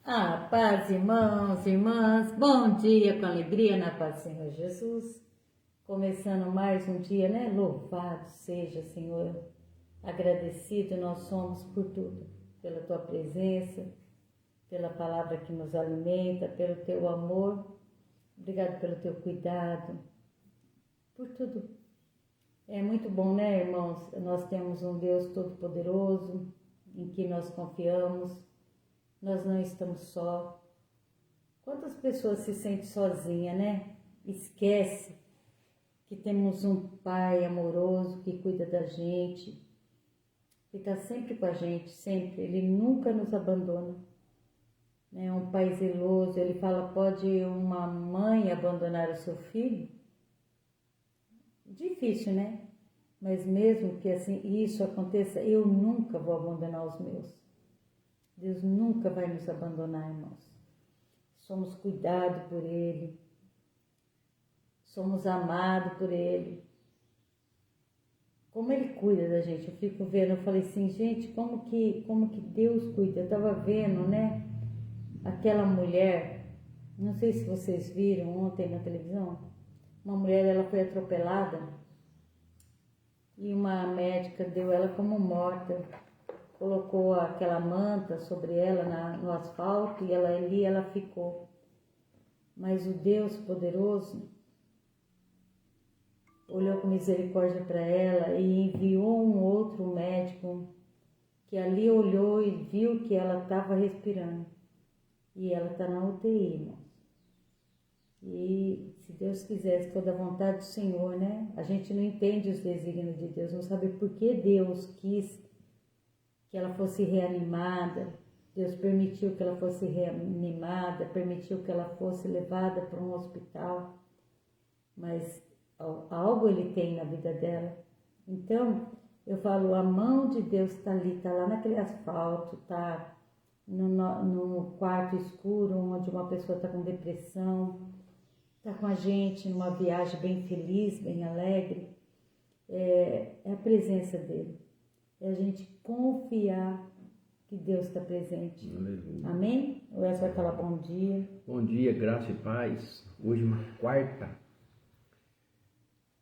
Paz, irmãos, irmãs, bom dia com alegria na paz do Senhor Jesus. Começando mais um dia, né? Louvado seja, Senhor. Agradecido nós somos por tudo, pela Tua presença, pela palavra que nos alimenta, pelo Teu amor. Obrigado pelo Teu cuidado, por tudo. É muito bom, né, irmãos? Nós temos um Deus todo-poderoso, em que nós confiamos. Nós não estamos só. Quantas pessoas se sentem sozinhas, né? Esquece que temos um Pai amoroso que cuida da gente, que está sempre com a gente, sempre. Ele nunca nos abandona. É um Pai zeloso. Ele fala, pode uma mãe abandonar o seu filho? Difícil, né? Mas mesmo que assim isso aconteça, eu nunca vou abandonar os meus. Deus nunca vai nos abandonar, irmãos. Somos cuidados por Ele. Somos amados por Ele. Como Ele cuida da gente. Eu fico vendo, eu falei assim, gente, como que Deus cuida? Eu estava vendo, né? Aquela mulher, não sei se vocês viram ontem na televisão, uma mulher, ela foi atropelada e uma médica deu ela como morta. Colocou aquela manta sobre ela no asfalto e ela ficou. Mas o Deus poderoso olhou com misericórdia para ela e enviou um outro médico que ali olhou e viu que ela estava respirando. E ela está na UTI, irmãos. E se Deus quiser, se for da vontade do Senhor, né? A gente não entende os desígnios de Deus, não sabe por que Deus quis que ela fosse reanimada. Deus permitiu que ela fosse reanimada, permitiu que ela fosse levada para um hospital, mas algo Ele tem na vida dela. Então, eu falo, a mão de Deus está ali, está lá naquele asfalto, está no quarto escuro, onde uma pessoa está com depressão, está com a gente numa viagem bem feliz, bem alegre. É a presença dEle. É a gente confiar que Deus está presente. Aleluia. Amém? O Elcio vai falar bom dia. Bom dia, graça e paz. Hoje uma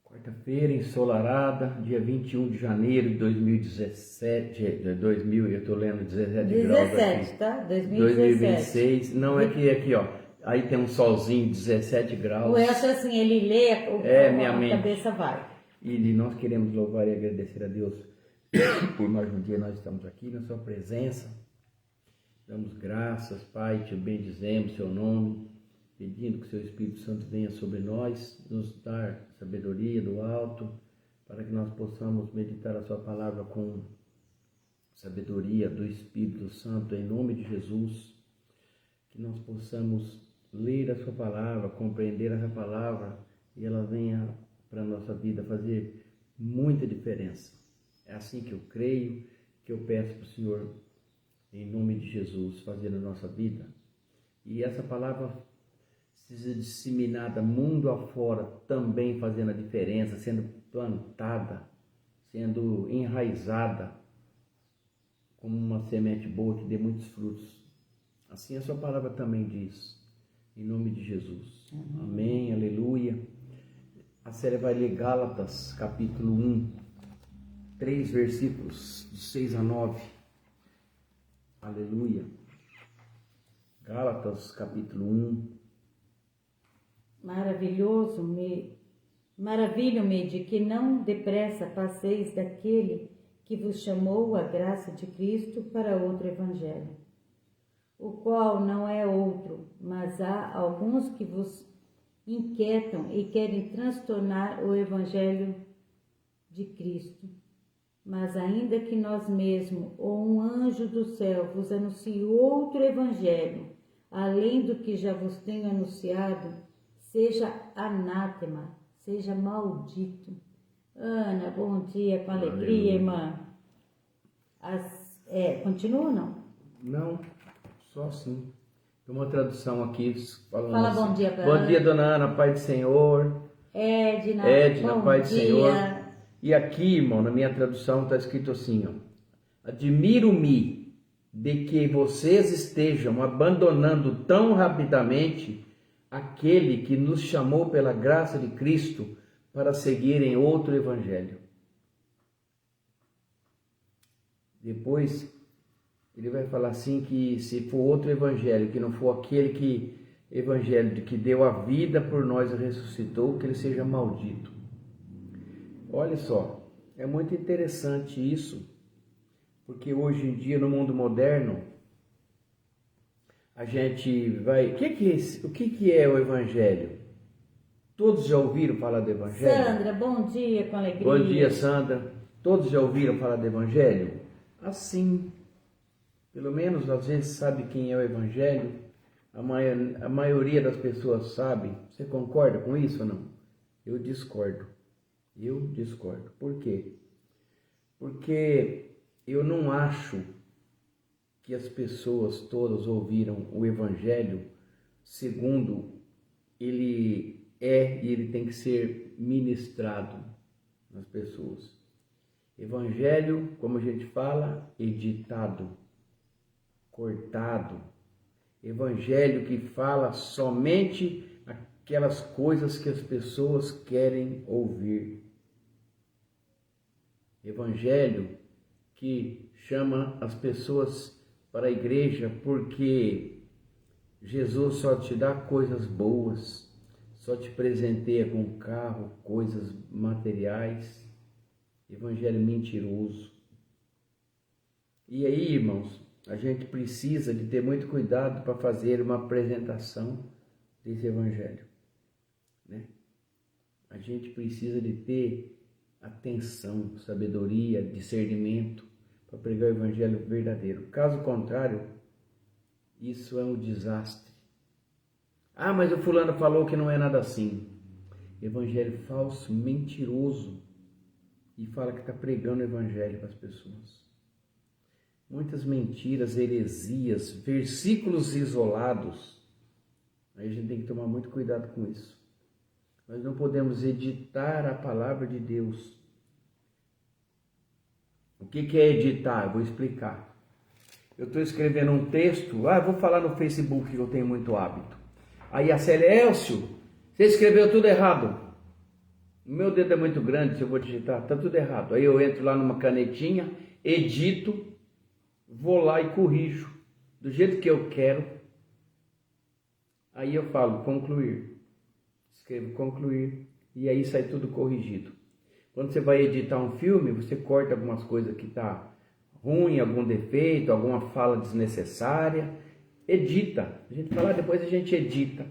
quarta-feira ensolarada, dia 21 de janeiro de 2017, eu estou lendo 17 graus aqui. Tá? 2026, não é que aqui, ó, aí tem um solzinho, 17 graus. O Elcio, assim, ele lê, minha a mente. cabeça vai. E nós queremos louvar e agradecer a Deus por mais um dia nós estamos aqui na sua presença. Damos graças, Pai, te bendizemos seu nome, pedindo que seu Espírito Santo venha sobre nós, nos dar sabedoria do alto, para que nós possamos meditar a sua palavra com sabedoria do Espírito Santo, em nome de Jesus, que nós possamos ler a sua palavra, compreender essa palavra e ela venha para a nossa vida fazer muita diferença. É assim que eu creio, que eu peço para o Senhor, em nome de Jesus, fazer na nossa vida. E essa palavra seja disseminada mundo afora, também fazendo a diferença, sendo plantada, sendo enraizada, como uma semente boa que dê muitos frutos. Assim a sua palavra também diz, em nome de Jesus. Amém, aleluia. A série vai ler Gálatas, capítulo 1. 3 versículos, de 6 a 9. Aleluia. Gálatas, capítulo 1. Maravilho-me de que não depressa passeis daquele que vos chamou a graça de Cristo para outro evangelho, o qual não é outro, mas há alguns que vos inquietam e querem transtornar o evangelho de Cristo. Mas ainda que nós mesmos, ou um anjo do céu, vos anuncie outro evangelho, além do que já vos tenho anunciado, seja anátema, seja maldito. Ana, bom dia, com alegria, irmã. Continua ou não? Não, só assim. Tem uma tradução aqui falando Fala assim. bom dia para Bom Ana. dia, dona Ana, Pai do Senhor. Edna, Pai do dia. Senhor. E aqui, irmão, na minha tradução está escrito assim, ó. Admiro-me de que vocês estejam abandonando tão rapidamente aquele que nos chamou pela graça de Cristo para seguirem outro evangelho. Depois ele vai falar assim que se for outro evangelho, que não for aquele evangelho de que deu a vida por nós e ressuscitou, que ele seja maldito. Olha só, é muito interessante isso, porque hoje em dia no mundo moderno a gente vai... O que é o evangelho? Todos já ouviram falar do evangelho? Sandra, bom dia, com alegria. Bom dia, Sandra. Todos já ouviram falar do evangelho? Assim, pelo menos às vezes sabe quem é o evangelho. A maioria das pessoas sabe. Você concorda com isso ou não? Eu discordo. Por quê? Porque eu não acho que as pessoas todas ouviram o evangelho segundo ele é e ele tem que ser ministrado nas pessoas. Evangelho, como a gente fala, editado, cortado. Evangelho que fala somente aquelas coisas que as pessoas querem ouvir. Evangelho que chama as pessoas para a igreja porque Jesus só te dá coisas boas, só te presenteia com carro, coisas materiais. Evangelho mentiroso. E aí, irmãos, a gente precisa de ter muito cuidado para fazer uma apresentação desse evangelho, né? A gente precisa de ter atenção, sabedoria, discernimento para pregar o evangelho verdadeiro. Caso contrário, isso é um desastre. Ah, mas o fulano falou que não é nada assim. Evangelho falso, mentiroso. E fala que está pregando o evangelho para as pessoas. Muitas mentiras, heresias, versículos isolados. Aí a gente tem que tomar muito cuidado com isso. Nós não podemos editar a palavra de Deus. O que é editar? Eu vou explicar. Eu estou escrevendo um texto, vou falar no Facebook que eu tenho muito hábito. Aí a Célia, Elcio, você escreveu tudo errado. O meu dedo é muito grande, se eu vou digitar, está tudo errado. Aí eu entro lá numa canetinha, edito, vou lá e corrijo, do jeito que eu quero. Aí eu falo, concluir. Escrevo concluir, e aí sai tudo corrigido. Quando você vai editar um filme, você corta algumas coisas que está ruim, algum defeito, alguma fala desnecessária. Edita. A gente fala, depois a gente edita.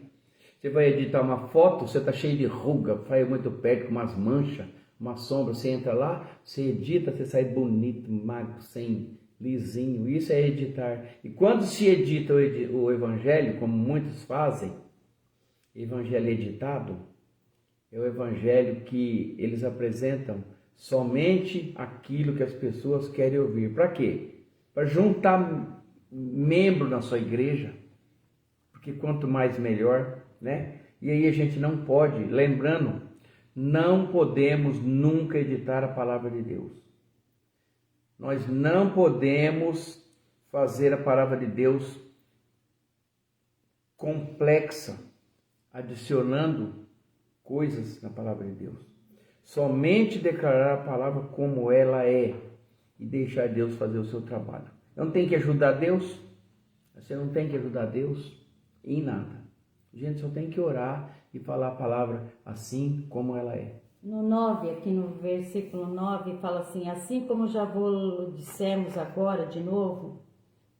Você vai editar uma foto, você está cheio de ruga, vai muito perto, com umas manchas, uma sombra, você entra lá, você edita, você sai bonito, magro, sem lisinho. Isso é editar. E quando se edita o evangelho, como muitos fazem, evangelho editado, é o evangelho que eles apresentam somente aquilo que as pessoas querem ouvir. Para quê? Para juntar membro na sua igreja, porque quanto mais melhor, né? E aí a gente não pode, lembrando, não podemos nunca editar a palavra de Deus. Nós não podemos fazer a palavra de Deus complexa, adicionando coisas na palavra de Deus. Somente declarar a palavra como ela é e deixar Deus fazer o seu trabalho. Não tem que ajudar Deus? Você não tem que ajudar Deus em nada. A gente só tem que orar e falar a palavra assim como ela é. No 9, aqui no versículo 9, fala assim, assim como já vos dissemos agora de novo,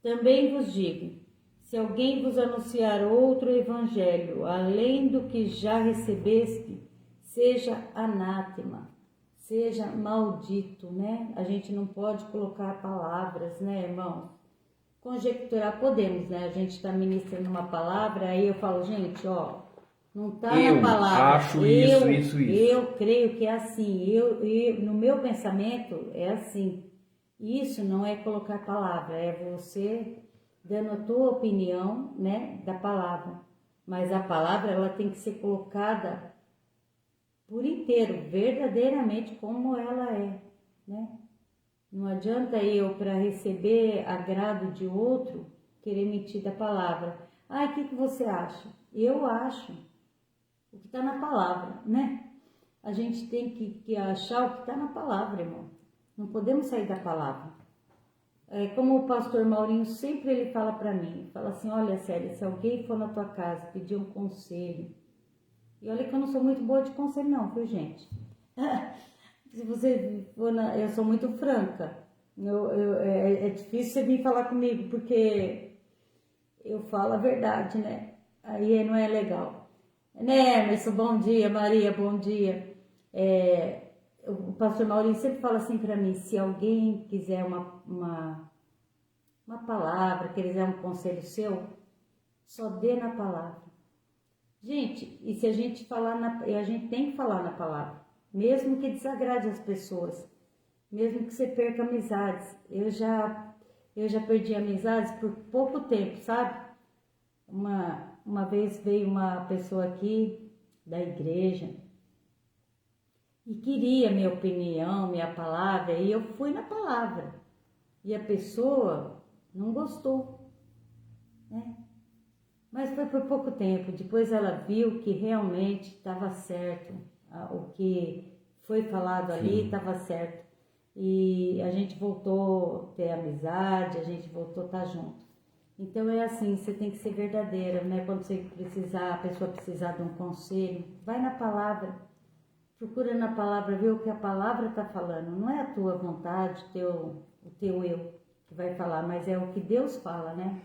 também vos digo, se alguém vos anunciar outro evangelho, além do que já recebeste, seja anátema, seja maldito, né? A gente não pode colocar palavras, né, irmão? Conjecturar podemos, né? A gente está ministrando uma palavra, aí eu falo, gente, não está na palavra. Acho isso. Eu creio que é assim. No meu pensamento é assim. Isso não é colocar palavra, é você dando a tua opinião, né, da palavra. Mas a palavra, ela tem que ser colocada por inteiro, verdadeiramente como ela é, né? Não adianta eu, para receber agrado de outro, querer mentir da palavra. O que você acha? Eu acho o que está na palavra, né? A gente tem que achar o que está na palavra, irmão. Não podemos sair da palavra. Como o pastor Maurinho sempre ele fala para mim, fala assim, olha Célia, se alguém for na tua casa pedir um conselho, e olha que eu não sou muito boa de conselho não, viu gente? Se você for eu sou muito franca, é difícil você vir falar comigo, porque eu falo a verdade, né? Aí não é legal. Né, Emerson, bom dia, Maria, bom dia. O pastor Maurinho sempre fala assim para mim, se alguém quiser uma palavra, quiser um conselho seu, só dê na palavra. Gente, e se a gente falar, a gente tem que falar na palavra, mesmo que desagrade as pessoas, mesmo que você perca amizades. Eu já perdi amizades por pouco tempo, sabe? Uma vez veio uma pessoa aqui da igreja e queria minha opinião, minha palavra, e eu fui na palavra. E a pessoa não gostou, né? Mas foi por pouco tempo. Depois ela viu que realmente estava certo, o que foi falado ali estava certo. E a gente voltou a ter amizade, a gente voltou a estar junto. Então é assim, você tem que ser verdadeira, né? Quando você precisar, a pessoa precisar de um conselho, vai na palavra, procura na palavra, ver o que a palavra está falando. Não é a tua vontade, o teu eu que vai falar, mas é o que Deus fala, né?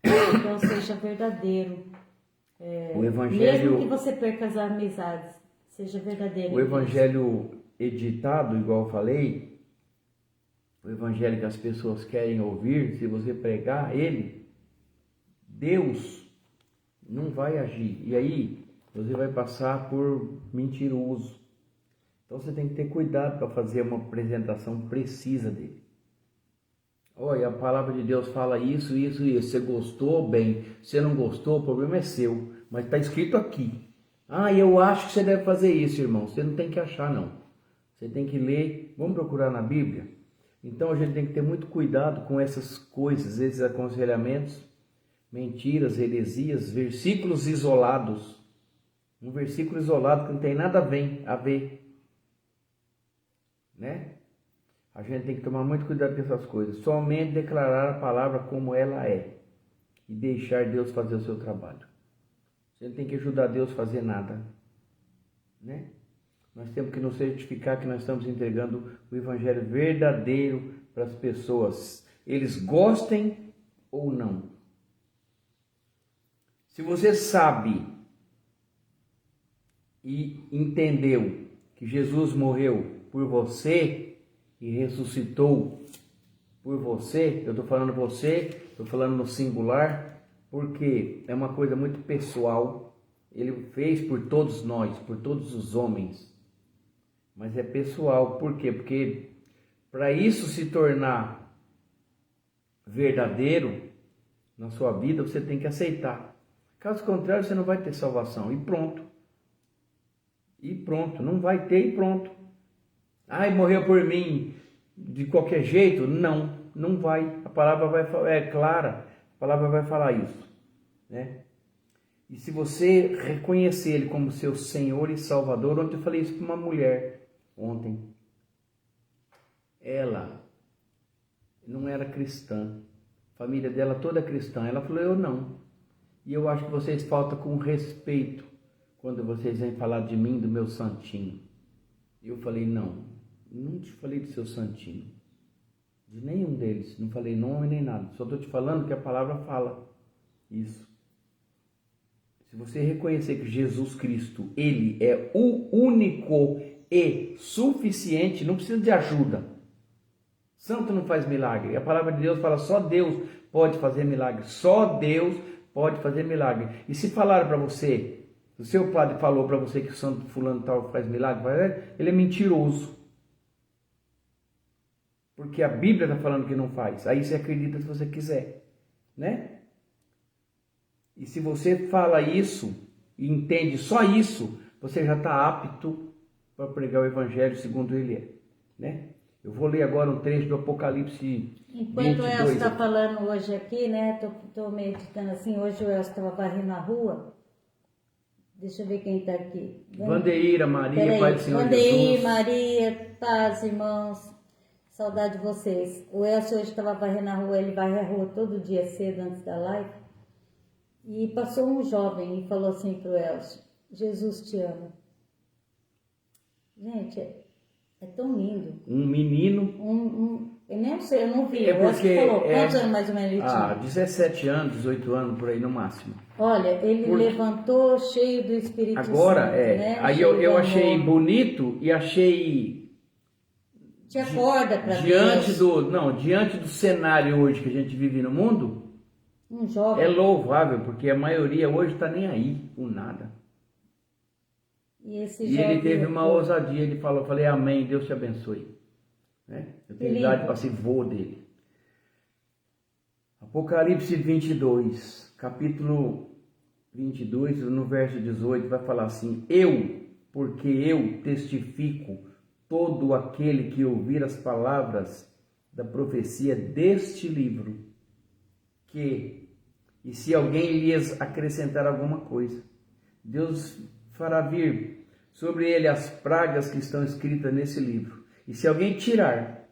Então seja verdadeiro. O evangelho, mesmo que você perca as amizades, seja verdadeiro. O evangelho editado, igual eu falei, o evangelho que as pessoas querem ouvir, se você pregar ele, Deus não vai agir. E aí você vai passar por mentiroso. Então você tem que ter cuidado para fazer uma apresentação precisa dele. Olha, a palavra de Deus fala isso, isso e isso. Você gostou, bem. Se não gostou, o problema é seu. Mas está escrito aqui. Eu acho que você deve fazer isso, irmão. Você não tem que achar, não. Você tem que ler. Vamos procurar na Bíblia? Então a gente tem que ter muito cuidado com essas coisas, esses aconselhamentos, mentiras, heresias, versículos isolados. Um versículo isolado que não tem nada a ver. Né? A gente tem que tomar muito cuidado com essas coisas. Somente declarar a palavra como ela é. E deixar Deus fazer o seu trabalho. Você não tem que ajudar Deus a fazer nada. Né? Nós temos que nos certificar que nós estamos entregando o evangelho verdadeiro para as pessoas. Eles gostem ou não. Se você sabe e entendeu que Jesus morreu por você e ressuscitou por você, eu estou falando você, estou falando no singular, porque é uma coisa muito pessoal. Ele fez por todos nós, por todos os homens, mas é pessoal. Por quê? Porque para isso se tornar verdadeiro na sua vida, você tem que aceitar. Caso contrário, você não vai ter salvação. E pronto. E pronto. Não vai ter e pronto. Morreu por mim de qualquer jeito? Não, não vai. A palavra vai falar, é clara. A palavra vai falar isso, né? E se você reconhecer Ele como seu Senhor e Salvador, ontem eu falei isso para uma mulher, ontem. Ela não era cristã, a família dela toda cristã. Ela falou, eu não. E eu acho que vocês faltam com respeito quando vocês vêm falar de mim, do meu santinho. Eu falei, não te falei do seu santinho, de nenhum deles, não falei nome nem nada, só estou te falando que a palavra fala isso. Se você reconhecer que Jesus Cristo, Ele é o único e suficiente, não precisa de ajuda. Santo não faz milagre. A palavra de Deus fala, só Deus pode fazer milagre. Só Deus pode fazer milagre. E se falaram para você, o seu padre falou para você que o santo fulano tal faz milagre, ele é mentiroso. Porque a Bíblia está falando que não faz. Aí você acredita se você quiser, né? E se você fala isso e entende só isso, você já está apto para pregar o Evangelho segundo ele é, né? Eu vou ler agora um trecho do Apocalipse Enquanto o 22. Elcio está falando hoje aqui, né? Tô meditando assim, hoje o Elcio estava varrendo a rua. Deixa eu ver quem está aqui. Vandeira, Maria, Peraí, Pai do Senhor Vandeir, Jesus. Maria, paz, irmãos. Saudade de vocês. O Elcio hoje estava varrendo a rua, ele varre a rua todo dia cedo antes da live. E passou um jovem e falou assim pro Elcio: Jesus te ama. Gente, é tão lindo. Um menino. Eu nem sei, eu não vi. É O Elcio porque falou, quantos anos mais ou menos ele tinha? 17 anos, 18 anos, por aí no máximo. Olha, ele levantou cheio do Espírito Agora, Santo, né? aí Cheio eu do achei amor. bonito e achei Te acorda para diante Deus. diante do cenário hoje que a gente vive no mundo, Um jovem. é louvável, porque a maioria hoje está nem aí com nada. E esse E jovem, ele teve uma ousadia, ele falou, eu falei, amém, Deus te abençoe. Né? Eu tenho Que idade lindo. para ser vô dele. Apocalipse 22, capítulo 22, no verso 18, vai falar assim, porque eu testifico todo aquele que ouvir as palavras da profecia deste livro, e se alguém lhes acrescentar alguma coisa, Deus fará vir sobre ele as pragas que estão escritas nesse livro. E se alguém tirar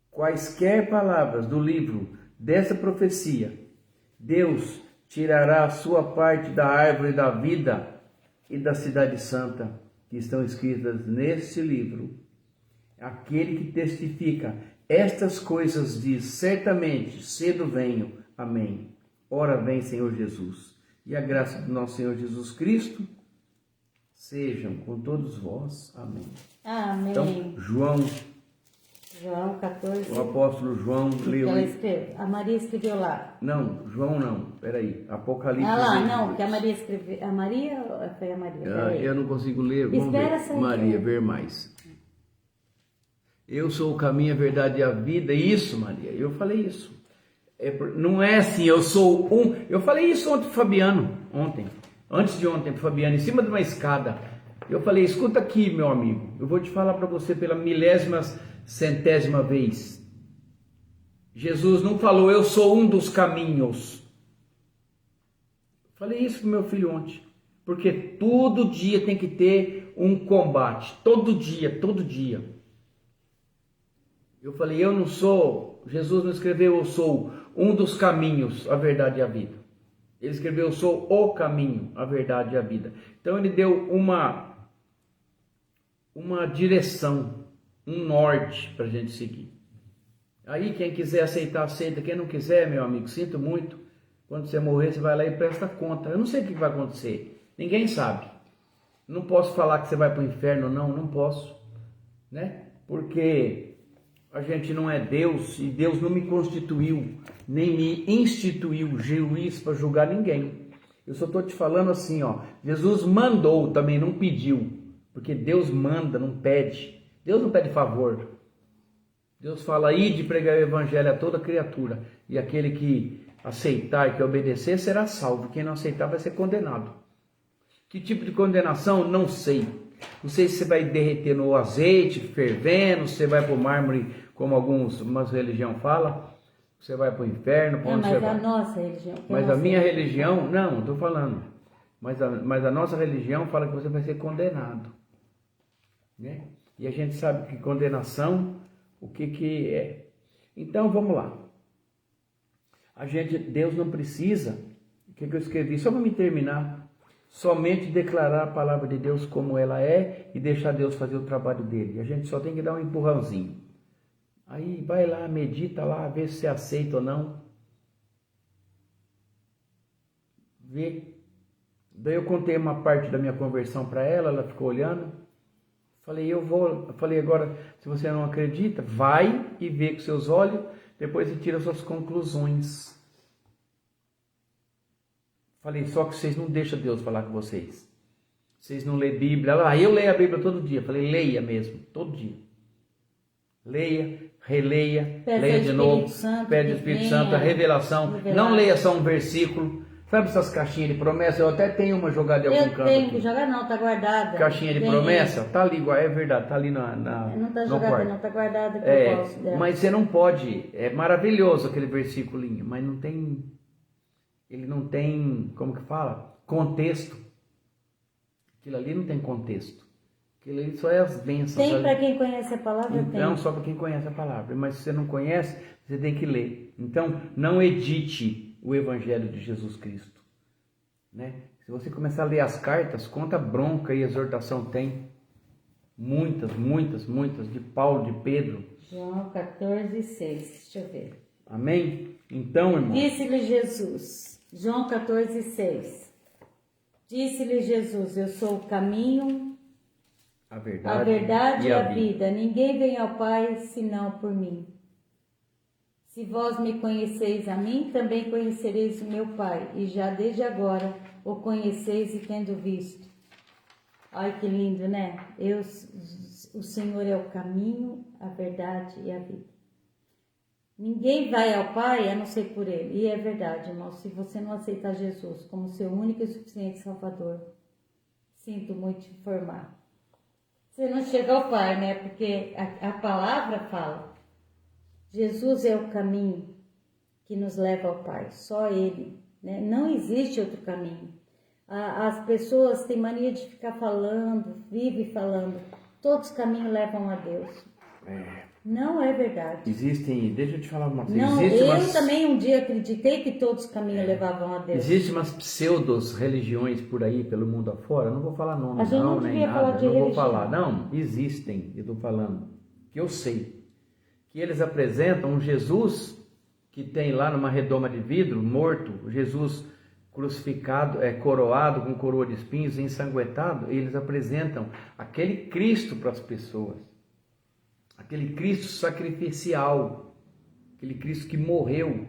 quaisquer palavras do livro dessa profecia, Deus tirará a sua parte da árvore da vida e da cidade santa que estão escritas neste livro. Aquele que testifica estas coisas diz, certamente, cedo venho. Amém. Ora vem, Senhor Jesus. E a graça do nosso Senhor Jesus Cristo sejam com todos vós. Amém. Amém. Então, João 14. O apóstolo João leu. Ela escreveu. A Maria escreveu lá. Não, João não. Peraí. Apocalipse. Ah lá, 22. não, que a Maria escreveu. A Maria foi a Maria. Peraí. Eu não consigo ler. Vamos Espera ver. sair. Maria, ver mais. Eu sou o caminho, a verdade e a vida. Isso, Maria. Eu falei isso. Não é assim, eu sou um. Eu falei isso ontem pro Fabiano. Antes de ontem pro Fabiano, em cima de uma escada. Eu falei, escuta aqui, meu amigo. Eu vou te falar para você pela milésima, centésima vez. Jesus não falou, eu sou um dos caminhos. Falei isso pro meu filho ontem. Porque todo dia tem que ter um combate. Todo dia, todo dia. Eu falei, eu não sou, Jesus não escreveu, eu sou um dos caminhos, a verdade e a vida. Ele escreveu, eu sou o caminho, a verdade e a vida. Então ele deu uma direção, um norte para a gente seguir. Aí quem quiser aceitar, aceita. Quem não quiser, meu amigo, sinto muito. Quando você morrer, você vai lá e presta conta. Eu não sei o que vai acontecer. Ninguém sabe. Não posso falar que você vai para o inferno, não posso. Né? Porque a gente não é Deus e Deus não me constituiu, nem me instituiu juiz para julgar ninguém. Eu só estou te falando assim, ó. Jesus mandou, também não pediu. Porque Deus manda, não pede. Deus não pede favor. Deus fala, ide pregar o evangelho a toda criatura. E aquele que aceitar e que obedecer será salvo. Quem não aceitar vai ser condenado. Que tipo de condenação? Não sei. Não sei se você vai derreter no azeite, fervendo, se você vai para o mármore, como algumas religiões falam. Você vai para o inferno. Para onde você vai? Mas a nossa religião. Mas a minha religião, não estou falando. Mas a nossa religião fala que você vai ser condenado. Né? E a gente sabe que condenação, o que é. Então vamos lá. Deus não precisa, o que eu escrevi, só para me terminar, somente declarar a palavra de Deus como ela é e deixar Deus fazer o trabalho dele. A gente só tem que dar um empurrãozinho. Aí vai lá, medita lá, vê se você aceita ou não. Vê. Daí eu contei uma parte da minha conversão para ela, ela ficou olhando. Falei, agora, se você não acredita, vai e vê com seus olhos, depois você tira suas conclusões. Falei, só que vocês não deixam Deus falar com vocês. Vocês não lêem Bíblia. Eu leio a Bíblia todo dia. Falei, leia mesmo, todo dia. Leia, releia, leia de novo. Pede o Espírito Santo, a revelação. Não leia só um versículo. Sabe essas caixinhas de promessa? Eu até tenho uma jogada em algum Eu canto tenho aqui. que jogar, não, tá guardada. Caixinha de promessa? Tá ali, é verdade, tá ali Não tá no jogada, quarto. não, tá guardada que eu gosto dela. Mas você não pode, é maravilhoso aquele versículo, mas não tem, ele não tem, como que fala? Contexto. Aquilo ali não tem contexto. Aquilo ali só é as bênçãos. Tem para quem conhece a palavra? Então, Tem. só para quem conhece a palavra. Mas se você não conhece, você tem que ler. Então, não edite o Evangelho de Jesus Cristo. Né? Se você começar a ler as cartas, quanta bronca e exortação tem. Muitas, de Paulo, de Pedro. João 14,6. Deixa eu ver. Amém? Então, irmão. Disse-lhe Jesus. João 14,6. Disse-lhe Jesus: eu sou o caminho, A verdade e a vida. Ninguém vem ao Pai senão por mim. Se vós me conheceis a mim, também conhecereis o meu Pai. E já desde agora o conheceis e tendo visto. Ai, que lindo, né? O Senhor é o caminho, a verdade e a vida. Ninguém vai ao Pai a não ser por Ele. E é verdade, irmão. Se você não aceitar Jesus como seu único e suficiente Salvador, sinto muito te informar. Você não chega ao Pai, né? Porque a palavra fala. Jesus é o caminho que nos leva ao Pai. Só Ele, né? Não existe outro caminho. As pessoas têm mania de ficar falando, vive falando. Todos os caminhos levam a Deus. Não é verdade. Existem, deixa eu te falar uma coisa. Não, eu também um dia acreditei que todos os caminhos levavam a Deus. Existem umas pseudos religiões por aí, pelo mundo afora. Não vou falar nome, A gente não nem devia nada. falar de não religião. vou falar. Não, existem, eu estou falando. Que eu sei. Que eles apresentam um Jesus que tem lá numa redoma de vidro, morto, Jesus crucificado, coroado com coroa de espinhos, ensanguentado. Eles apresentam aquele Cristo para as pessoas. Aquele Cristo sacrificial, aquele Cristo que morreu.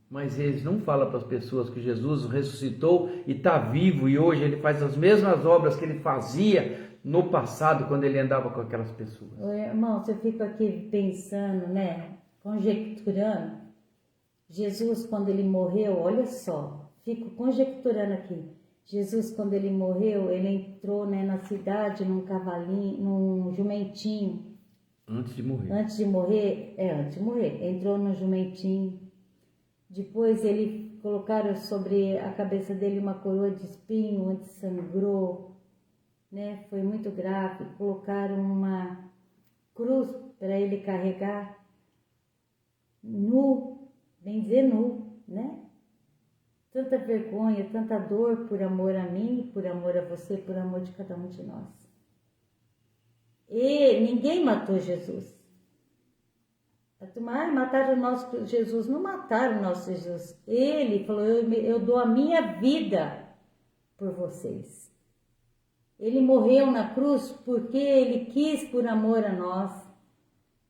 Mas eles não falam para as pessoas que Jesus ressuscitou e está vivo e hoje ele faz as mesmas obras que ele fazia no passado quando ele andava com aquelas pessoas. Irmão, você fica aqui pensando, né, conjecturando. Jesus, quando ele morreu, olha só, fico conjecturando aqui. Jesus, quando ele morreu, ele entrou, né, na cidade num cavalinho, num jumentinho. Antes de morrer. Antes de morrer. Entrou no jumentinho. Depois colocaram sobre a cabeça dele uma coroa de espinho, onde sangrou, né? Foi muito grave. Colocaram uma cruz para ele carregar. Nu, bem dizer nu, né? Tanta vergonha, tanta dor por amor a mim, por amor a você, por amor de cada um de nós. E ninguém matou Jesus. Mataram o nosso Jesus. Não mataram o nosso Jesus. Ele falou, eu dou a minha vida por vocês. Ele morreu na cruz porque ele quis por amor a nós.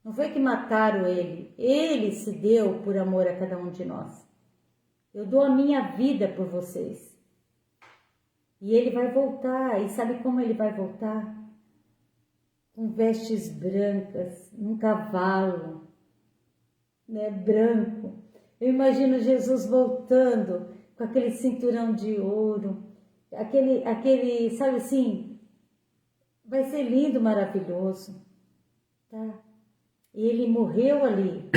Não foi que mataram ele. Ele se deu por amor a cada um de nós. Eu dou a minha vida por vocês. E ele vai voltar. E sabe como ele vai voltar? Com vestes brancas, num cavalo, né, branco. Eu imagino Jesus voltando com aquele cinturão de ouro, aquele, sabe assim, vai ser lindo, maravilhoso, tá? E ele morreu ali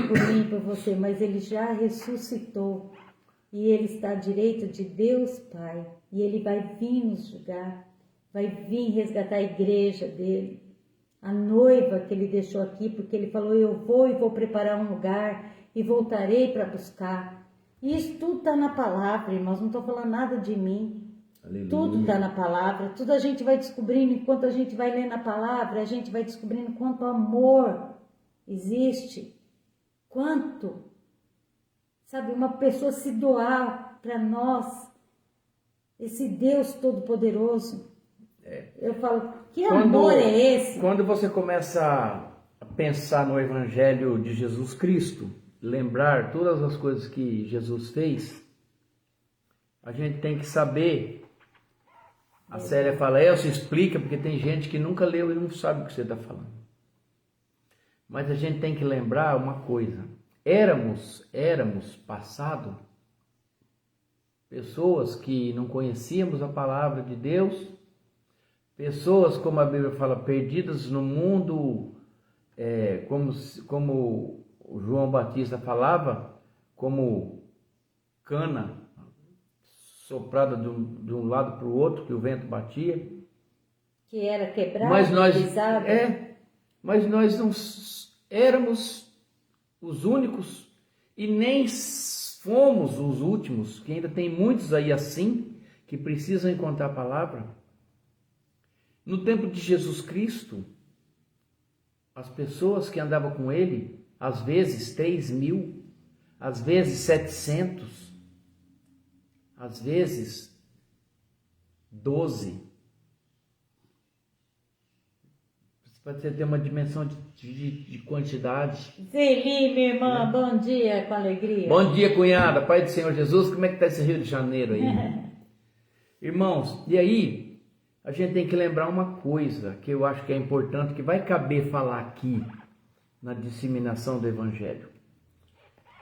por mim, por você, mas ele já ressuscitou e ele está à direita de Deus Pai e ele vai vir nos julgar, vai vir resgatar a igreja dele. A noiva que ele deixou aqui, porque ele falou, eu vou e vou preparar um lugar e voltarei para buscar. E isso tudo está na palavra, irmãos, não estou falando nada de mim. Aleluia. Tudo está na palavra, tudo a gente vai descobrindo, enquanto a gente vai lendo a palavra, a gente vai descobrindo quanto amor existe. Quanto, sabe, uma pessoa se doar para nós, esse Deus Todo-Poderoso. Eu falo, que amor é esse? Quando você começa a pensar no Evangelho de Jesus Cristo, lembrar todas as coisas que Jesus fez, a gente tem que saber. A Célia fala, se explica, porque tem gente que nunca leu e não sabe o que você está falando. Mas a gente tem que lembrar uma coisa. Éramos passado, pessoas que não conhecíamos a palavra de Deus, pessoas, como a Bíblia fala, perdidas no mundo, como o João Batista falava, como cana soprada de um lado para o outro, que o vento batia. Que era quebrado, mas nós não éramos os únicos e nem fomos os últimos, que ainda tem muitos aí assim, que precisam encontrar a palavra. No tempo de Jesus Cristo, as pessoas que andavam com ele, às vezes 3.000, às vezes 700, às vezes 12. Para você ter uma dimensão de quantidade. Zeli, minha irmã, bom dia, com alegria. Bom dia, cunhada, Pai do Senhor Jesus, como é que está esse Rio de Janeiro aí? Irmãos, e aí, a gente tem que lembrar uma coisa, que eu acho que é importante, que vai caber falar aqui, na disseminação do Evangelho.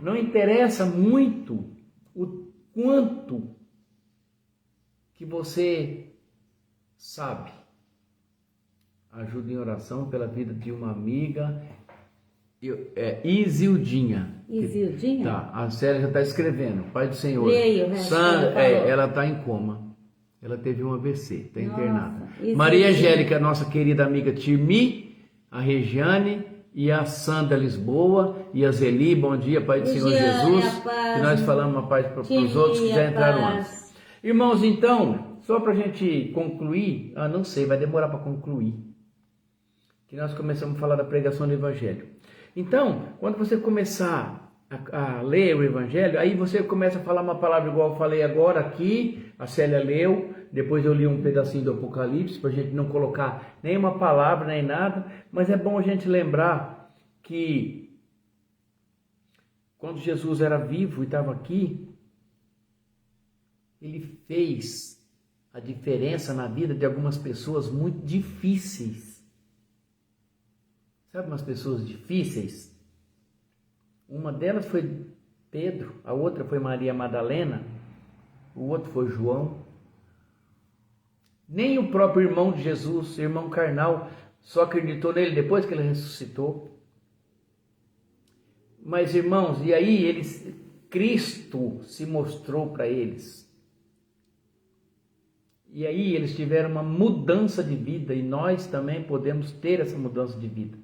Não interessa muito o quanto que você sabe. Ajuda em oração pela vida de uma amiga, Isildinha. Isildinha? Tá, a Célia já está escrevendo. Pai do Senhor. Leio, ela está em coma. Ela teve um AVC, está internada. Isildinha. Maria Angélica, nossa querida amiga Tirmi, a Regiane e a Sandra Lisboa e a Zeli. Bom dia, Pai do Senhor Jesus. Que nós falamos uma paz para os outros que já entraram antes. Irmãos, então, só para a gente concluir, não sei, vai demorar para concluir. Que nós começamos a falar da pregação do Evangelho. Então, quando você começar a ler o Evangelho, aí você começa a falar uma palavra igual eu falei agora aqui, a Célia leu, depois eu li um pedacinho do Apocalipse, para a gente não colocar nenhuma palavra, nem nada, mas é bom a gente lembrar que quando Jesus era vivo e estava aqui, ele fez a diferença na vida de algumas pessoas muito difíceis. Sabe umas pessoas difíceis? Uma delas foi Pedro, a outra foi Maria Madalena, o outro foi João. Nem o próprio irmão de Jesus, irmão carnal, só acreditou nele depois que ele ressuscitou. Mas irmãos, e aí Cristo se mostrou para eles. E aí eles tiveram uma mudança de vida e nós também podemos ter essa mudança de vida.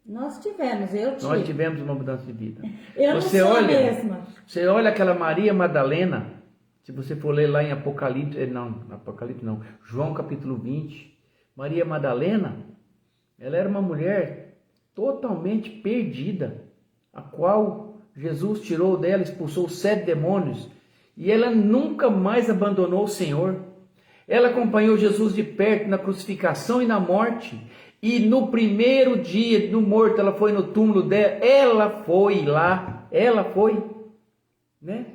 Nós tivemos, eu tive. Nós tivemos uma mudança de vida. Eu não sou a mesma. Você olha aquela Maria Madalena, se você for ler lá em Apocalipse não, João capítulo 20, Maria Madalena, ela era uma mulher totalmente perdida, a qual Jesus tirou dela, expulsou 7 demônios, e ela nunca mais abandonou o Senhor. Ela acompanhou Jesus de perto na crucificação e na morte. E no primeiro dia do morto, ela foi no túmulo dela. Ela foi lá. Ela foi. Né?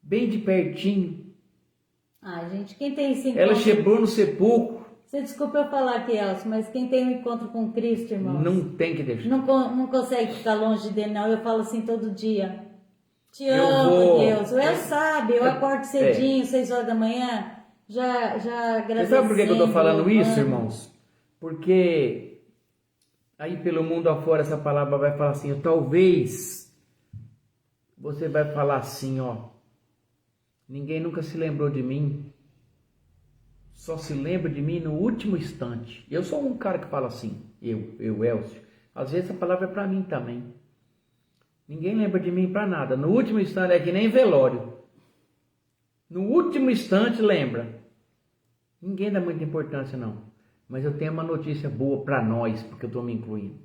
Bem de pertinho. Gente, quem tem esse encontro... Ela chegou no sepulcro. Você desculpa eu falar aqui, Elcio, mas quem tem um encontro com Cristo, irmãos... Não tem que deixar. Não consegue ficar longe dele, não. Eu falo assim todo dia. Te amo, Deus. O El sabe, eu acordo cedinho, 6 horas da manhã, já agradecendo. Você sabe por que eu estou falando isso, irmãos? Porque aí pelo mundo afora essa palavra vai falar assim, talvez você vai falar assim, ninguém nunca se lembrou de mim, só se lembra de mim no último instante. Eu sou um cara que fala assim, eu Elcio, às vezes a palavra é para mim também. Ninguém lembra de mim para nada. No último instante é que nem velório. No último instante lembra. Ninguém dá muita importância não. Mas eu tenho uma notícia boa para nós, porque eu estou me incluindo.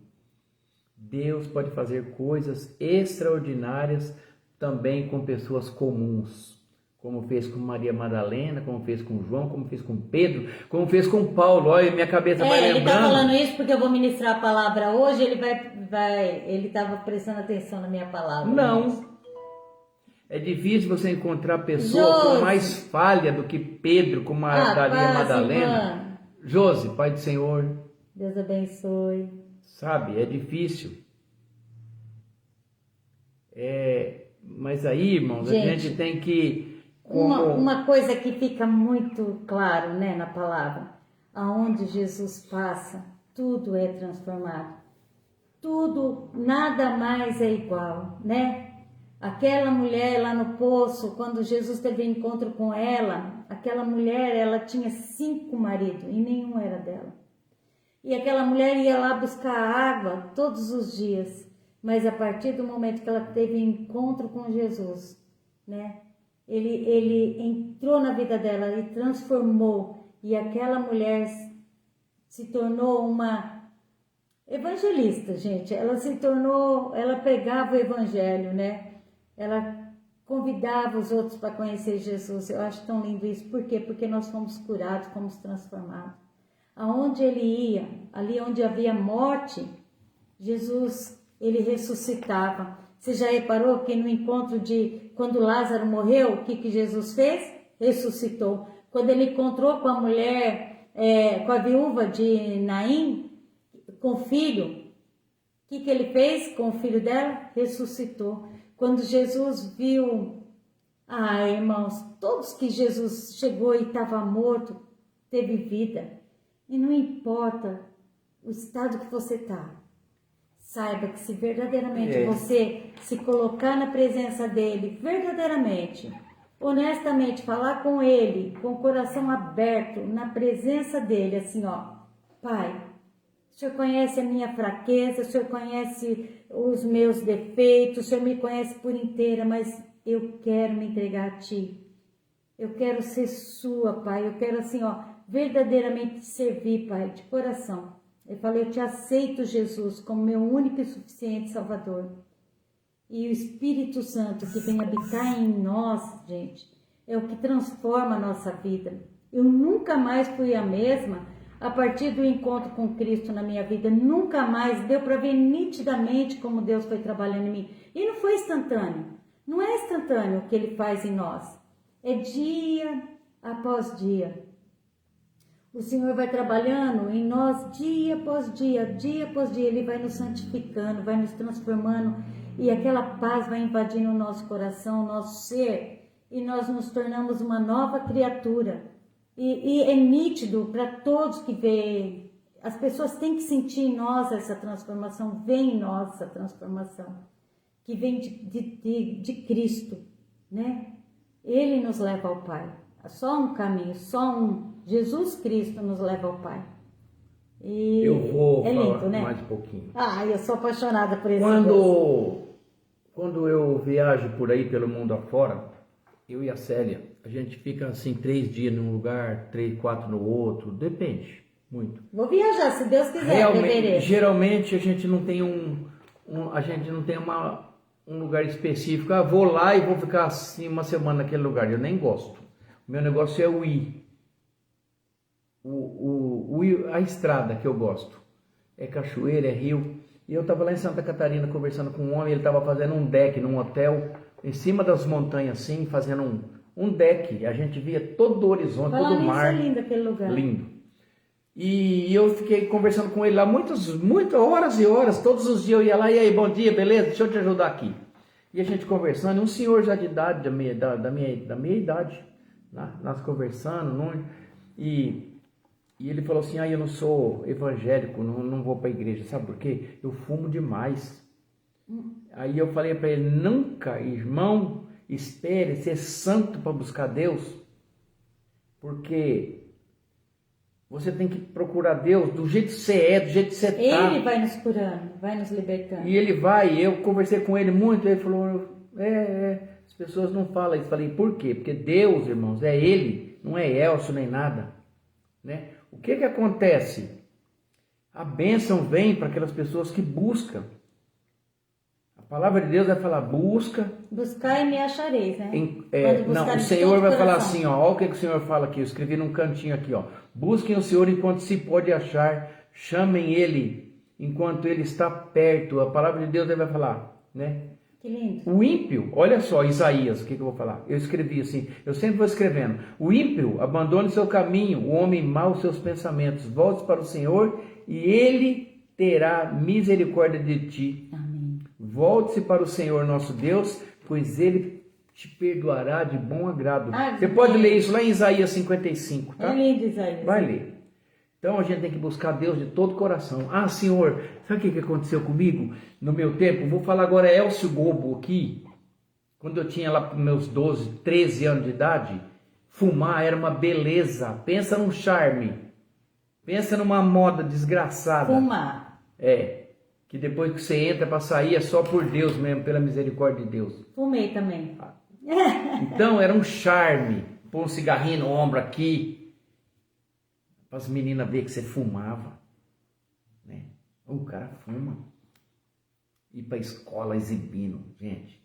Deus pode fazer coisas extraordinárias também com pessoas comuns. Como fez com Maria Madalena, como fez com João, como fez com Pedro, como fez com Paulo. Olha, minha cabeça vai lembrando. Ele está falando isso porque eu vou ministrar a palavra hoje, ele estava prestando atenção na minha palavra. Não. É difícil você encontrar pessoa com mais falha do que Pedro, com Maria Madalena. Josi, Pai do Senhor. Deus abençoe. Sabe, é difícil. Mas aí, irmãos, a gente tem que uma coisa que fica muito claro, né, na palavra. Aonde Jesus passa, tudo é transformado. Tudo, nada mais é igual, né? Aquela mulher lá no poço, quando Jesus teve encontro com ela, aquela mulher, ela tinha 5 maridos e nenhum era dela. E aquela mulher ia lá buscar água todos os dias, mas a partir do momento que ela teve encontro com Jesus, né? Ele entrou na vida dela e transformou, e aquela mulher se tornou uma evangelista, gente. Ela pregava o evangelho, né? Ela convidava os outros para conhecer Jesus. Eu acho tão lindo isso. Por quê? Porque nós fomos curados, fomos transformados. Aonde ele ia, ali onde havia morte, Jesus, ele ressuscitava. Você já reparou que no encontro de quando Lázaro morreu, o que Jesus fez? Ressuscitou. Quando ele encontrou com a mulher, com a viúva de Naim, com o filho, o que ele fez com o filho dela? Ressuscitou. Quando Jesus viu, irmãos, todos que Jesus chegou e estava morto, teve vida. E não importa o estado que você está, saiba que se verdadeiramente você se colocar na presença dele, verdadeiramente, honestamente, falar com ele, com o coração aberto, na presença dele, assim, ó, Pai, o Senhor conhece a minha fraqueza, o Senhor conhece os meus defeitos, o Senhor me conhece por inteira, mas eu quero me entregar a Ti. Eu quero ser sua, Pai, eu quero assim, ó, verdadeiramente te servir, Pai, de coração. Eu falei, eu te aceito, Jesus, como meu único e suficiente Salvador. E o Espírito Santo que vem habitar em nós, gente, é o que transforma a nossa vida. Eu nunca mais fui a mesma a partir do encontro com Cristo na minha vida. Nunca mais deu para ver nitidamente como Deus foi trabalhando em mim. E não foi instantâneo. Não é instantâneo o que Ele faz em nós. É dia após dia. O Senhor vai trabalhando em nós dia após dia, dia após dia. Ele vai nos santificando, vai nos transformando. E aquela paz vai invadindo o nosso coração, o nosso ser. E nós nos tornamos uma nova criatura. E é nítido para todos que veem. As pessoas têm que sentir em nós essa transformação. Vem em nós essa transformação. Que vem de Cristo, né? Ele nos leva ao Pai. Só um caminho, Jesus Cristo nos leva ao Pai. E eu vou falar lindo, né? mais um pouquinho. Eu sou apaixonada por esse Deus. Quando eu viajo por aí pelo mundo afora, eu e a Célia, a gente fica assim 3 dias num lugar, 3, 4 no outro, depende, muito. Vou viajar, se Deus quiser, fevereiro. Geralmente a gente não tem um lugar específico. Vou lá e vou ficar assim uma semana naquele lugar. Eu nem gosto. O meu negócio é o ir. A estrada que eu gosto. É cachoeira, é rio. E eu estava lá em Santa Catarina conversando com um homem. Ele estava fazendo um deck num hotel em cima das montanhas assim, fazendo um deck. A gente via todo o horizonte, todo o mar. É lindo aquele lugar. Lindo. E eu fiquei conversando com ele lá muitas horas e horas. Todos os dias eu ia lá, e aí, bom dia, beleza? Deixa eu te ajudar aqui. E a gente conversando, um senhor já de idade, da minha idade, nós conversando, e ele falou assim, eu não sou evangélico, não vou para a igreja, sabe por quê? Eu fumo demais. Aí eu falei para ele, nunca, irmão, espere ser santo para buscar Deus, porque você tem que procurar Deus do jeito que você é, do jeito que você está. Ele vai nos curando, vai nos libertando. E ele vai, eu conversei com ele muito, ele falou, as pessoas não falam isso. Falei, por quê? Porque Deus, irmãos, é Ele, não é Elcio nem nada, né? O que acontece? A bênção vem para aquelas pessoas que buscam. A palavra de Deus vai falar, busca. Buscar e me achareis, né? O Senhor vai falar assim, olha o que o Senhor fala aqui, eu escrevi num cantinho aqui, busquem o Senhor enquanto se pode achar, chamem Ele enquanto Ele está perto. A palavra de Deus vai falar, né? Que lindo. O ímpio, olha só, Isaías, o que eu vou falar? Eu escrevi assim, eu sempre vou escrevendo. O ímpio abandone seu caminho, o homem mau seus pensamentos. Volte para o Senhor e Ele terá misericórdia de ti. Amém. Volte-se para o Senhor nosso Deus, pois Ele te perdoará de bom agrado. Ah, Você pode ler isso lá em Isaías 55, tá? É lindo, Isaías. Vai ler. Então a gente tem que buscar Deus de todo o coração. Ah, Senhor, sabe o que aconteceu comigo no meu tempo? Vou falar agora Elcio Gobo aqui. Quando eu tinha lá meus 12, 13 anos de idade, fumar era uma beleza. Pensa num charme. Pensa numa moda desgraçada. Fumar. Que depois que você entra para sair é só por Deus mesmo, pela misericórdia de Deus. Fumei também. Então era um charme. Pôr um cigarrinho no ombro aqui. Para as meninas verem que você fumava. Né? O cara fuma. Ir para a escola exibindo. Gente,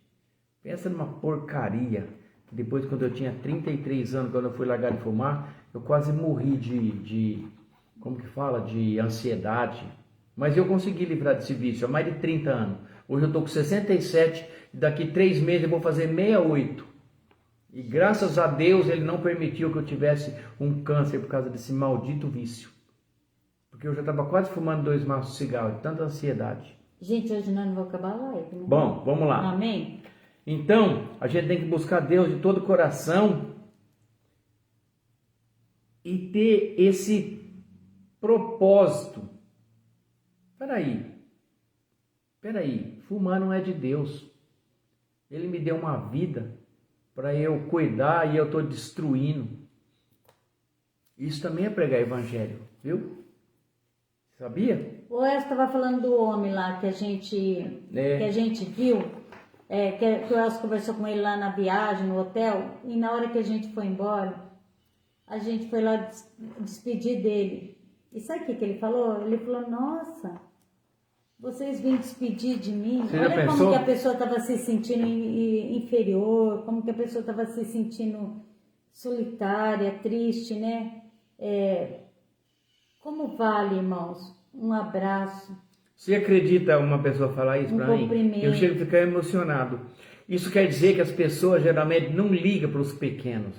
pensa numa porcaria. Que depois, quando eu tinha 33 anos, quando eu fui largar de fumar, eu quase morri de como que fala? De ansiedade. Mas eu consegui livrar desse vício há mais de 30 anos. Hoje eu estou com 67, daqui 3 meses eu vou fazer 68. E graças a Deus ele não permitiu que eu tivesse um câncer por causa desse maldito vício. Porque eu já estava quase fumando 2 maços de cigarro, de tanta ansiedade. Gente, hoje nós não vamos acabar a live, né? Bom, vamos lá. Amém? Então, a gente tem que buscar Deus de todo o coração e ter esse propósito. Peraí, fumar não é de Deus. Ele me deu uma vida para eu cuidar e eu estou destruindo. Isso também é pregar evangelho, viu? Sabia? O Elcio estava falando do homem lá que a gente viu, que o Elcio conversou com ele lá na viagem, no hotel, e na hora que a gente foi embora, a gente foi lá despedir dele. E sabe o que ele falou? Ele falou, nossa, vocês vêm despedir de mim. Você Olha como pensou? que a pessoa estava se sentindo inferior, como que a pessoa estava se sentindo solitária, triste, né? Como vale, irmãos, um abraço. Você acredita uma pessoa falar isso para mim? Cumprimento. Eu chego a ficar emocionado. Isso quer dizer que as pessoas geralmente não ligam para os pequenos.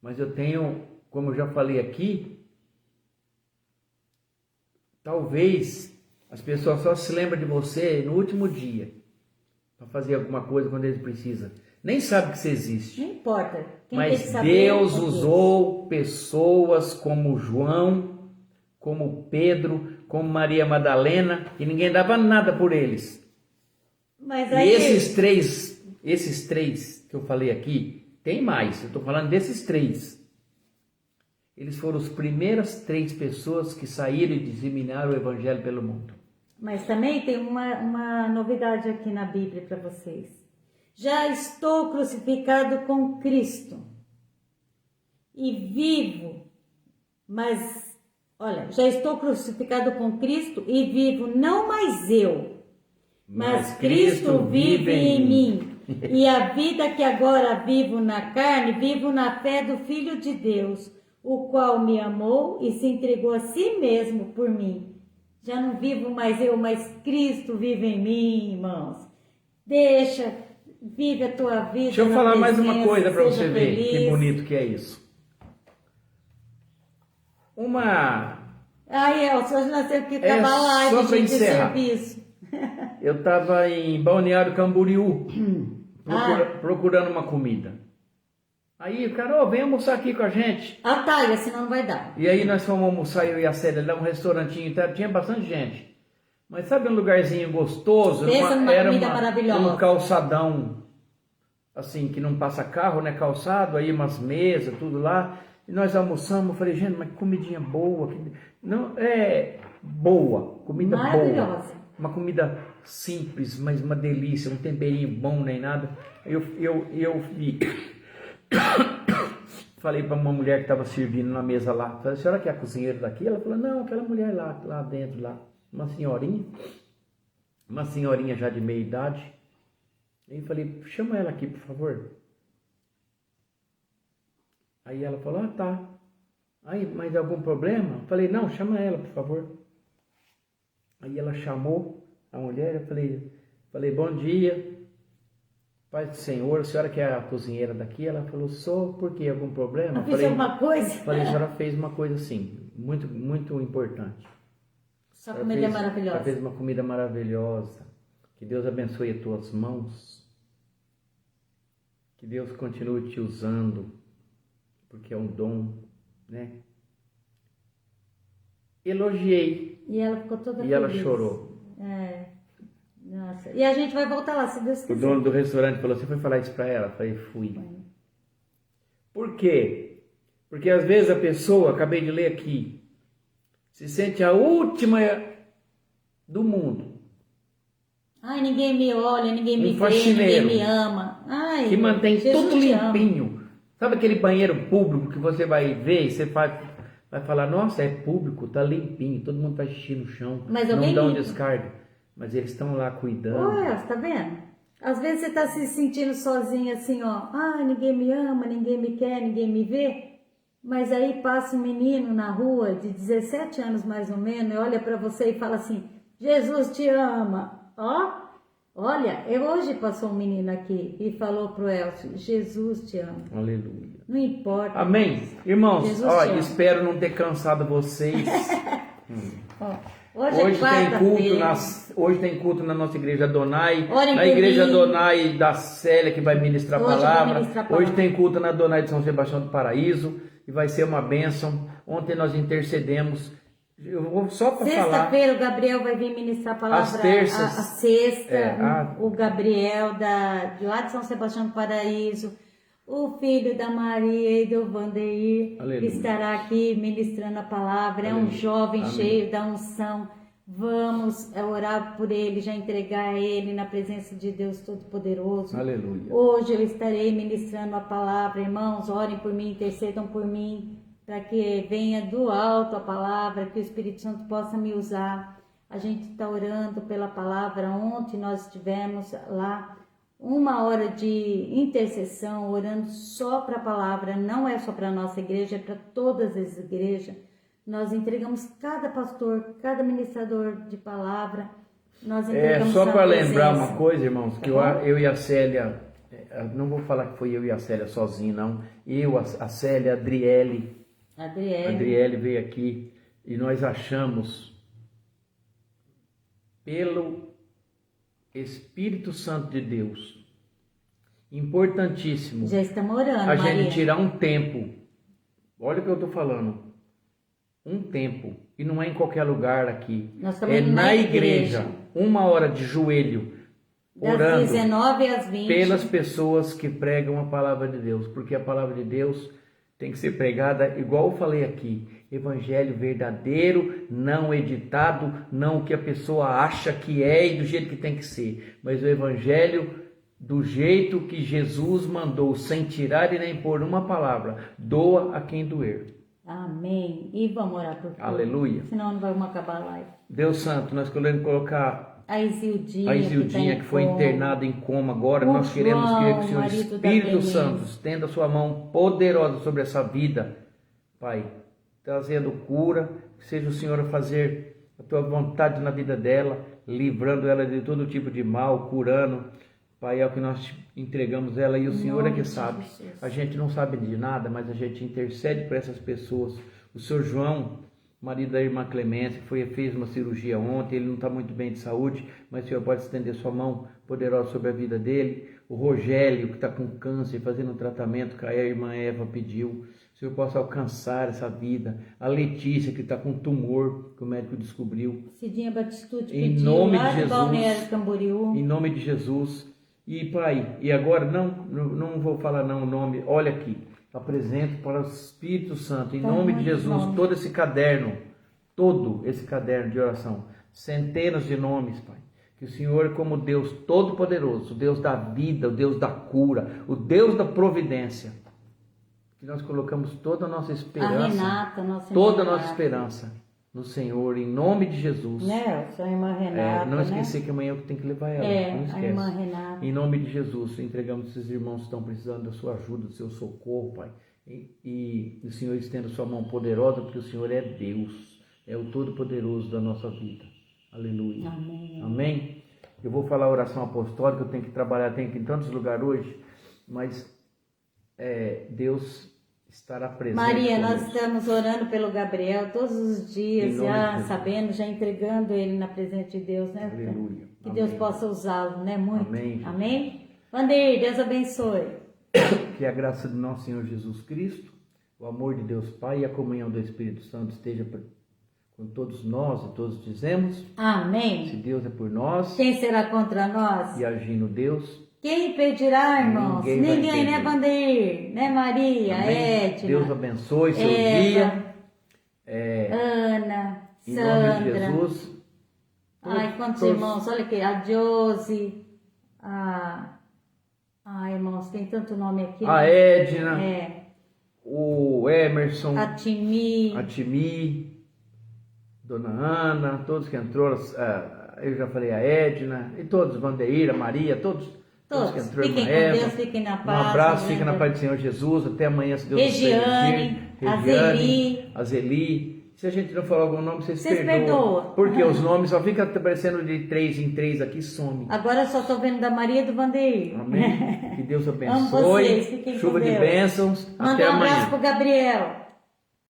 Mas eu tenho, como eu já falei aqui, talvez as pessoas só se lembram de você no último dia para fazer alguma coisa quando eles precisam. Nem sabe que você existe. Não importa. Quem Mas tem que saber Deus é Deus. usou pessoas como João, como Pedro, como Maria Madalena, e ninguém dava nada por eles. Mas E aí, esses três que eu falei aqui, tem mais, eu estou falando desses 3. Eles foram as primeiras 3 pessoas que saíram e disseminaram o evangelho pelo mundo. mas também tem uma novidade aqui na Bíblia para vocês. Já estou crucificado com Cristo e vivo, mas, olha, já estou crucificado com Cristo e vivo, não mais eu, mas Cristo vive em mim. E a vida que agora vivo na carne, vivo na fé do Filho de Deus, o qual me amou e se entregou a si mesmo por mim. Já não vivo mais eu, mas Cristo vive em mim, irmãos. Vive a tua vida. Deixa eu falar mais uma presença, coisa para você seja ver feliz. que bonito que é isso. Aí, Elcio, hoje nós temos que acabar a live, só pra gente, de encerrar. serviço. Eu estava em Balneário Camboriú, procurando uma comida. Aí o cara, vem almoçar aqui com a gente. Atalha, senão não vai dar. E aí nós fomos almoçar, eu e a Célia, lá um restaurantinho, tinha bastante gente. Mas sabe um lugarzinho gostoso? Pensa numa comida maravilhosa. Um calçadão, assim, que não passa carro, né? Calçado, aí umas mesas, tudo lá. E nós almoçamos, eu falei, gente, mas que comidinha boa. Não, boa, comida maravilhosa. boa. Uma comida simples, mas uma delícia, um temperinho bom, nem nada. Eu falei para uma mulher que estava servindo na mesa lá, falei, a senhora que é a cozinheira daqui? Ela falou, não, aquela mulher lá dentro, lá, uma senhorinha já de meia idade. Aí eu falei, chama ela aqui, por favor. Aí ela falou, tá. Aí, mas algum problema? Eu falei, não, chama ela, por favor. Aí ela chamou a mulher, eu falei, bom dia, paz do Senhor, a senhora que é a cozinheira daqui? Ela falou, sou, por quê? Algum problema? Eu fiz alguma coisa? Falei, a senhora fez uma coisa assim, muito, muito importante. Sua comida é maravilhosa. Ela fez uma comida maravilhosa, que Deus abençoe as tuas mãos, Que Deus continue te usando, porque é um dom, né? Elogiei. E ela ficou toda feliz. E ela chorou. Nossa. E a gente vai voltar lá, se Deus quiser. O dono do restaurante falou, você foi falar isso pra ela? Eu falei, fui. Por quê? Porque às vezes a pessoa, acabei de ler aqui, se sente a última do mundo. Ai, ninguém me olha, ninguém me vê, faxineiro ninguém me ama. Ai, que mantém Jesus tudo te ama. limpinho. Sabe aquele banheiro público que você vai ver e você vai falar, nossa, é público, tá limpinho, todo mundo tá xixi no chão, Mas não alguém dá um limpa. descarga. Mas eles estão lá cuidando. Olha, você tá vendo? Às vezes você tá se sentindo sozinho assim, ó. Ai, ninguém me ama, ninguém me quer, ninguém me vê. Mas aí passa um menino na rua de 17 anos mais ou menos, e olha para você e fala assim, Jesus te ama. Ó, olha, hoje passou um menino aqui e falou pro Elcio, Jesus te ama. Aleluia. Não importa. Amém? Irmãos, Jesus ó, te ama. espero não ter cansado vocês. Ó, hoje tem culto na nossa igreja Adonai, Orem na por igreja mim. Adonai da Célia que vai ministrar a Hoje eu vou palavra. ministrar a palavra. Hoje tem culto na Adonai de São Sebastião do Paraíso e vai ser uma bênção. Ontem nós intercedemos. Eu vou só para falar. Sexta-feira o Gabriel vai vir ministrar a palavra. Às terças. A sexta, o Gabriel de lá de São Sebastião do Paraíso. O filho da Maria e do Vandeir estará aqui ministrando a palavra. É um jovem cheio da unção. Vamos orar por ele, já entregar ele na presença de Deus Todo-Poderoso. Aleluia. Hoje eu estarei ministrando a palavra. Irmãos, orem por mim, intercedam por mim, para que venha do alto a palavra, que o Espírito Santo possa me usar. A gente está orando pela palavra. Ontem nós estivemos lá 1 hora de intercessão, orando só para a palavra. Não é só para a nossa igreja, é para todas as igrejas. Nós entregamos cada pastor, cada ministrador de palavra. Nós entregamos só para presença. lembrar uma coisa, irmãos, que eu e a Célia, não vou falar que foi eu e a Célia sozinho, não. Eu, a Célia, a Adriele veio aqui e nós achamos, pelo Espírito Santo de Deus, importantíssimo. Já estamos orando, a Maria. gente tirar um tempo. Olha o que eu estou falando. Um tempo. E não é em qualquer lugar aqui. Nós estamos é indo na igreja. 1 hora de joelho. Das Orando 19 às 20. pelas pessoas que pregam a palavra de Deus. Porque a palavra de Deus tem que ser pregada, igual eu falei aqui. Evangelho verdadeiro, não editado, não o que a pessoa acha que é e do jeito que tem que ser. Mas o evangelho do jeito que Jesus mandou, sem tirar e nem pôr uma palavra. Doa a quem doer. Amém. E vamos orar por tudo. Aleluia. Senão não vamos acabar a live. Deus Santo, nós queremos colocar a Isildinha que foi internada em coma agora. Nós queremos que o Senhor Espírito Santo estenda a sua mão poderosa sobre essa vida, Pai, trazendo cura, que seja o Senhor a fazer a tua vontade na vida dela, livrando ela de todo tipo de mal, curando. Pai, é o que nós te entregamos ela e o Senhor é que sabe. A gente não sabe de nada, mas a gente intercede por essas pessoas. O Senhor João, marido da irmã Clemência, fez uma cirurgia ontem, ele não está muito bem de saúde, mas o Senhor pode estender sua mão poderosa sobre a vida dele. O Rogério, que está com câncer, fazendo um tratamento que a irmã Eva pediu. O Senhor possa alcançar essa vida. A Letícia, que está com tumor, que o médico descobriu. Cidinha Batistucci em pediu, nome lá de Jesus, Balneário Camboriú. Em nome de Jesus. E Pai, e agora não vou falar não o nome, olha aqui, apresento para o Espírito Santo, em nome de Jesus, todo esse caderno de oração, centenas de nomes, Pai, que o Senhor, como Deus Todo-Poderoso, o Deus da vida, o Deus da cura, o Deus da providência, que nós colocamos toda a nossa esperança, toda a nossa esperança no Senhor, em nome de Jesus. A irmã Renata. Não esquecer que amanhã eu tenho que levar ela. Não esquece. A irmã Renata. Em nome de Jesus, entregamos esses irmãos que estão precisando da sua ajuda, do seu socorro, Pai. E o Senhor estenda sua mão poderosa, porque o Senhor é Deus, é o Todo-Poderoso da nossa vida. Aleluia. Amém. Amém. Eu vou falar a oração apostólica, eu tenho que trabalhar, tenho que ir em tantos lugares hoje, mas Deus estará presente. Maria, nós estamos orando pelo Gabriel todos os dias, já sabendo, já entregando ele na presença de Deus, né? Aleluia. Que Deus possa usá-lo, né? Muito. Amém. Amém? Vandeir, Deus abençoe. Que a graça de nosso Senhor Jesus Cristo, o amor de Deus Pai e a comunhão do Espírito Santo esteja com todos nós, e todos dizemos: Amém. Se Deus é por nós, Quem será contra nós? e agindo Deus, Quem impedirá, irmãos? Ninguém vai Ninguém, né, impedir. Vandeir? Né, Maria? amém? Edna? Deus abençoe seu Eva, dia. Ana, Em nome de Sandra. Jesus. Ai, quantos todos- irmãos? Olha aqui, a Josi, irmãos, tem tanto nome aqui. A né? Edna, É, o Emerson, a Timi, a Timi, Dona Ana, todos que entrou, eu já falei a Edna, e todos, Vandeira, Maria, todos que todos. entrou, Fiquem irmã com Eva. Deus, fiquem na Um paz. abraço, né? fica na paz do Senhor Jesus. Até amanhã, se Deus nos Regiane, permitir. A Zeli. Se a gente não falar algum nome, vocês Vocês perdoam. perdoam. Porque os nomes só ficam aparecendo de 3 em 3 aqui, some. Agora eu só estou vendo da Maria e do Vandeir. Amém? Que Deus Amo abençoe. vocês, fiquem com Chuva de Deus. bênçãos. Manda Até um abraço amanhã. pro Gabriel.